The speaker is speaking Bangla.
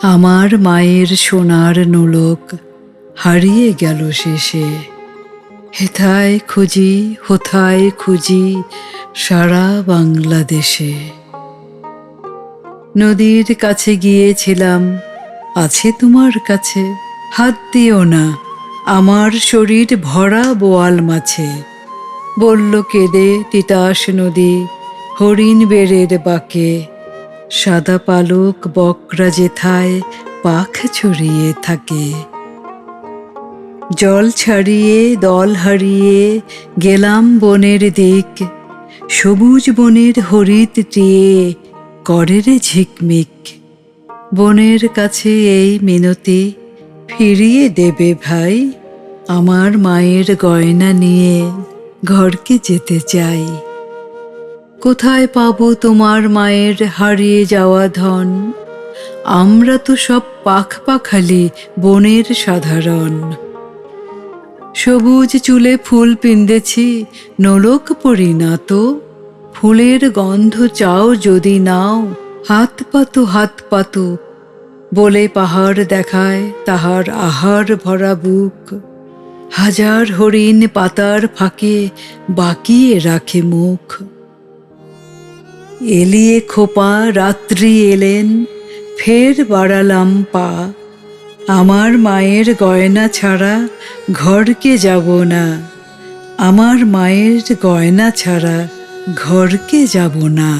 আমার মায়ের সোনার নোলক হারিয়ে গেল শেষে। হেথায় খুঁজি হোথায় খুঁজি সারা বাংলাদেশে। নদীর কাছে গিয়েছিলাম, আছে তোমার কাছে, হাত দিও না, আমার শরীর ভরা বোয়াল মাছে। বলল কেঁদে তিতাস নদী হরিণ বেড়ের বাঁকে, সাদা পালক বকরা যেথায় পাখ ছড়িয়ে থাকে। জল ছাড়িয়ে দল হারিয়ে গেলাম বনের দিক, সবুজ বনের হরিৎ টিয়ে করে রে ঝিকমিক। বনের কাছে এই মিনতি, ফিরিয়ে দেবে ভাই, আমার মায়ের গয়না নিয়ে ঘরকে যেতে চাই। কোথায় পাবো তোমার মায়ের হারিয়ে যাওয়া ধন, আমরা তো সব পাখপাখালি বনের সাধারণ। সবুজ চুলে ফুল পিন্দেছি, নোলক পরি না তো, ফুলের গন্ধ চাও যদি নাও, হাত পাতো বলে পাহাড় দেখায় তাহার আহার ভরা বুক। হাজার হরিণ পাতার ফাঁকে বাকিয়ে রাখে মুখ। এলিয়ে খোপা রাত্রি এলেন, ফের বাড়ালাম পা, আমার মায়ের গয়না ছাড়া ঘরকে যাব না, আমার মায়ের গয়না ছাড়া ঘরকে যাব না।